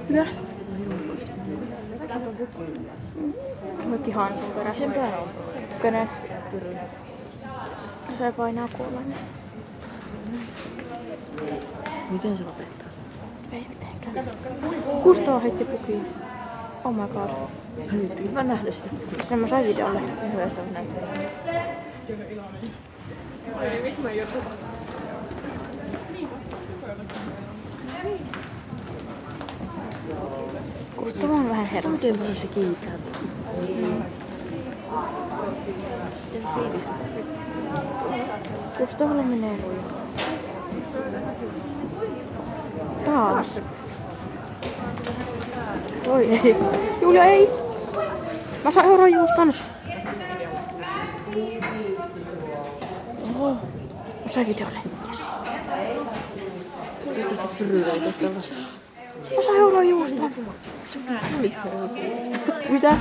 Mitä? Kaikki Hansun perässä. Kenen? Se painaa kuulen. Miten se lopettaa? Ei mitenkään. Kustaa heitti pukiin. Oh my god. Nyt mä nähdä sitä. Sen mä sain videolle. Hyvä se on näin. Kustava on vähän hermostunut. Miten se kiitää? Kustavalla menee lujaa. Taas. Oi ei. Julia ei. Mä saan eurojuuston. Oho. Mä sain videolle. Yes. Mä saan eurojuuston. Mitä?